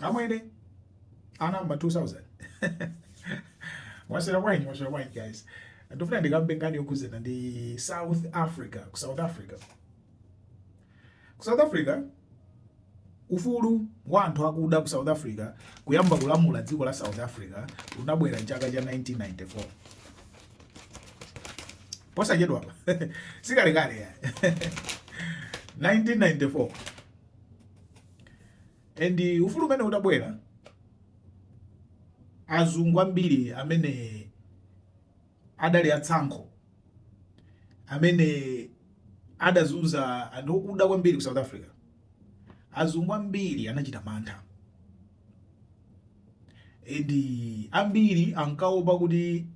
amwene anamba 2000 wasera wine guys, ndofuna ndikambe ngani yokuzena ndi South Africa. Ku South Africa ufulu wa anthu akuda ku South Africa kuyamba kulamula dziko la South Africa unabwera chaka cha 1994 posachedwa sikalekale ya 1994 and ufulu umene udabwera azungu ambiri amene adali atsankho amene adazunza anthu okuda kwambiri ku South Africa, azungu ambiri anachita mantha and ambiri ankaopa kuti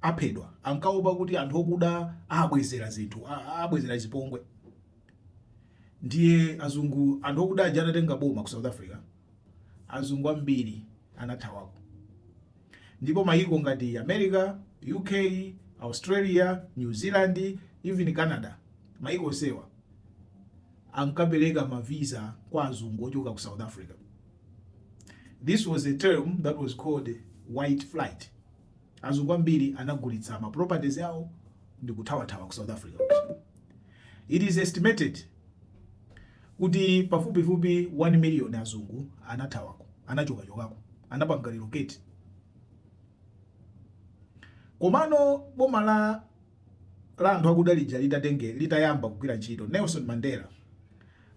aphedwa, ankaopa kuti anthu okuda abwezera zinthu, abwezera zipongwe. Ndiye azungu, anthu okuda aja anatenga boma ku South Africa, azungu ambiri anathawako. Ndipo mayiko ngati America, UK, Australia, New Zealand, even Canada, mayiko sewa ankapereka mavisa kwa azungu ochoka ku South Africa. This was a term that was called white flight. Azungu ambiri anagulitsa ma properties yao ndi kuthawa ku South Africa. It is estimated kuti pafupifupi 1 million azungu anathawako, anachokachokako, anapanga relocate. Komano boma la anthu akuda lija litayamba kugwira ntchito, Nelson Mandela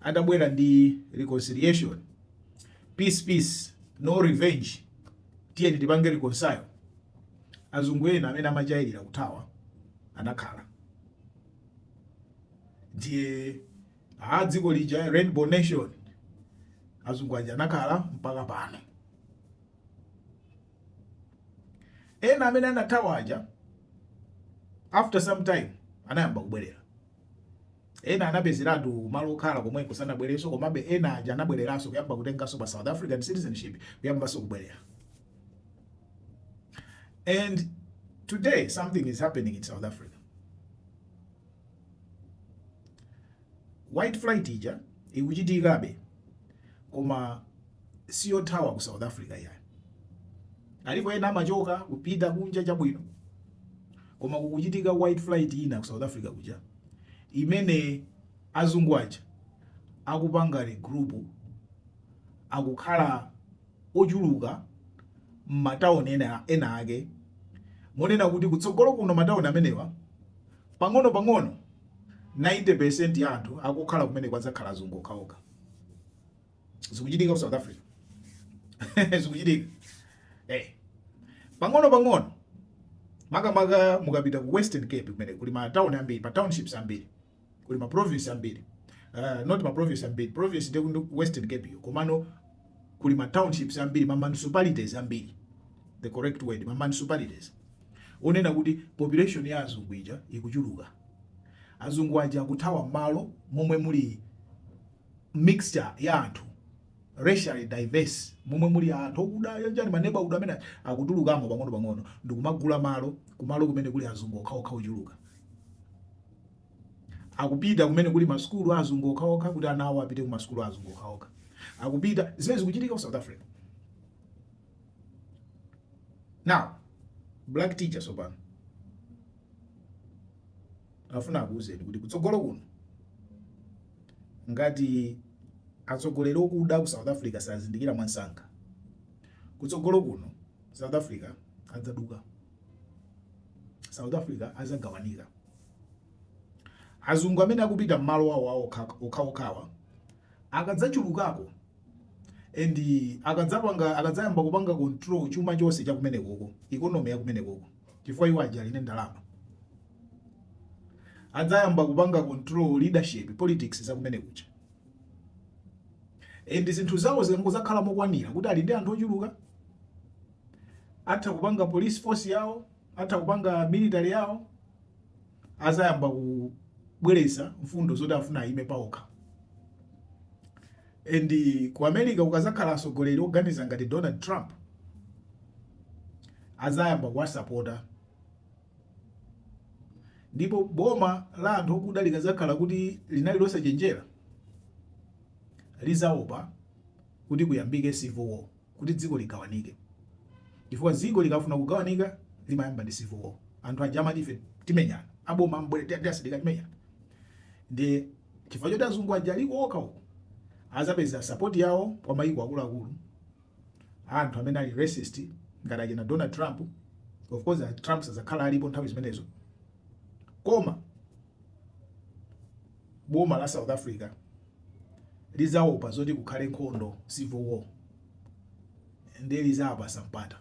adabwera ndi reconciliation, peace, no revenge, tiyeni tipange reconcile. Azungu ena amene amachayirira kuthawa anakhala. Ndiye dziko lija Rainbow Nation azungu aja anakhala mpaka pano. Ena amene anathawa aja after some time anayamba kubwerera. Ena anapezeratu malo okhala komwe kusanabwereso, komabe ena aja anabwereranso kuyamba kutenganso pa South African citizenship, kuyambanso kubwerera. And today something is happening in South Africa. White flight ija ikuchitikabe, koma siyothawa ku South Africa ya. Alipo ena amachoka kupita kunja chabwino, koma kukuchitika white flight ina ku South Africa kuja, imene azungu aja akupanga group akukhala ochuluka m'matauni ena ake, monena kuti kutsogolo kuno matauni amenewa pang'ono 90% ya anthu akukhala kumene kwadzakhala azungu okhaokha. Zikuchitika ku South Africa. Zikuchitika pang'ono makamaka mukapita ku Western Cape kumene kuli matauni ambiri, pa townships ambiri, kuli ma province ambiri, not ma province ambiri, province ndi Western Cape yo, komano kuli ma townships ambiri, ma municipalities ambiri, the correct word, ma municipalities. Onena kuti population ya azungu ija ikuchuluka. Azungu aja akuthawa malo momwe muli mixture ya anthu, racially diverse, momwe muli anthu okuda yanjani maneba okuda amene akutulukamo pang'ono ndikumagula malo kumalo kumene kuli azungu okhaokha ochuluka. Akupita kumene kuli masukulu azungu okhaokha kuti ana awo apite ku masukulu azungu okhaokha. Akupita zimene zikuchitika ku South Africa. Now, black teachers opano afuna akuuzeni kuti kutsogolo kuno ngati atsogoleri okuda ku South Africa sazindikira mwansanga, kutsogolo kuno South Africa adzaduka, South Africa adzagawanika. Azungu amene akupita m'malo awo okhaokhawa akadzachulukako and akadzayamba kupanga control chuma chonse cha kumene koko, economy ya kumene koko, chifukwa iwo aja line ndalama. Adzayamba kupanga control leadership, politics za kumene kucha. And zinthu zawo zikangozakhala mokwanira kuti ali ndi anthu ochuluka, atha kupanga police force yawo, atha kupanga military yawo, azayamba kubwereza mfundo zoti afuna ime paokha. And ku America ukazakhala asogoleri oganiza ngati Donald Trump, azayamba kuwasapota. Ndipo boma la anthu okuda likazakhala kuti linali losachenjera, lizaopa kuti kuyambike civil war. kuti dziko ligawanike. Chifukwa dziko likafuna kugawanika limayamba ndi civil war. Anthu aja amati ife timenyana, aboma mbwere tiasidika timenyana. Ndi chifukwa choti azungu aja aliko okhawo azapeza support yawo kwa mayiko akuluakulu, anthu amene ali racist ngati achina Donald Trump. Of course Trump sazakhala alipo nthawi zimenezo, koma boma la South Africa lizaopa zoti kukhale nkhondo, civil war, ndi lizapasa mpata,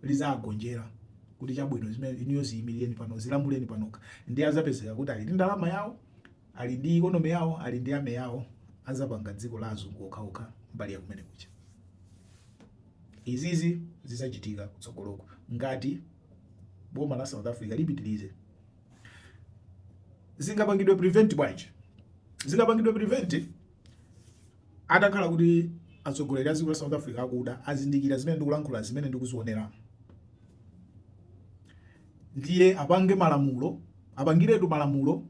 lizagonjera kuti chabwino zimene iniyo ziyimireni pano, zilamuleni panoka. Ndi azapezeka kuti ali ndi ndalama yawo, ali ndi ikonomi yawo, ali ndi ame yawo, azapanga dziko la azungu okhaokha mbali ya kumene kucha. Izizi zizachitika kutsogoloko ngati boma la South Africa lipitilize. Zingapangidwe prevent bwanji? Zingapangidwe prevent atakhala kuti atsogoleri a dziko la South Africa akuda azindikira zimene ndikulankhula, zimene ndikuzionera. Ndiye apange malamulo, apangiretu malamulo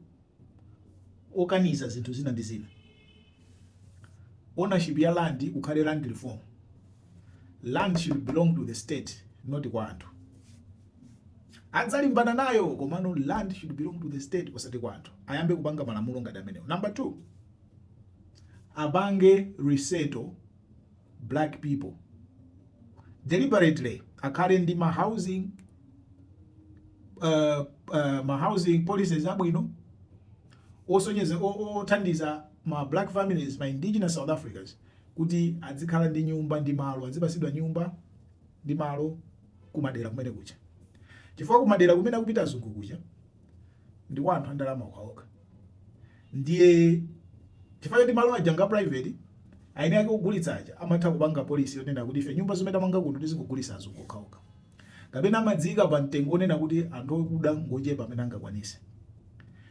okaniza zinthu zina ndi zina. Ownership ya land ukhale land reform. Land should belong to the state, not kwa anthu. Adzalimbana nayo, komano land should belong to the state, osati kwa anthu. Ayambe kupanga malamulo ngati amenewo. Number 2, apange resettle black people. Deliberately, akhale ndi ma housing policies abwino, osonyeza othandiza ma black families, ma indigenous South Africans, kuti azikhala ndi nyumba ndi malo, azipasidwa nyumba ndi malo kumadera kumene kucha. Chifukwa kumadera kumene akupita azungu kucha ndi kwa anthu andalama okhaokha. Ndiye chifukwa ndi malo aja nga private, aine ake kugulitsa aja amatha kupanga policy yonena kuti ife nyumba zimene amanga kuno tizikugulitsa azungu okhaokha. Kapena amadzika pa mtengo onena kuti anthu okuda ngochepa amene angakwanise.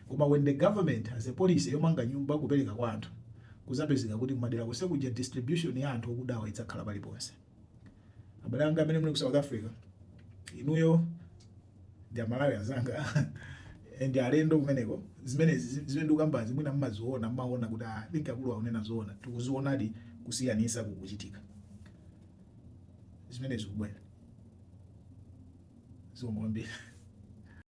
Koma when the government has a policy yomanga nyumba kupereka kwa anthu, kuzapezeka kuti kumadera kose kuja distribution ya anthu okudawa idzakhala paliponse. Abale anga amene muli ku South Africa, inuyo ndi amalawi azanga ndi alendo kumeneko, zimene ndikukambazi mwina mmaziona, mmaona kuti think akulu aonena zoona, tikuzionadi kusiyanisa kukuchitika. Zimene zikubwera. Zomwambia.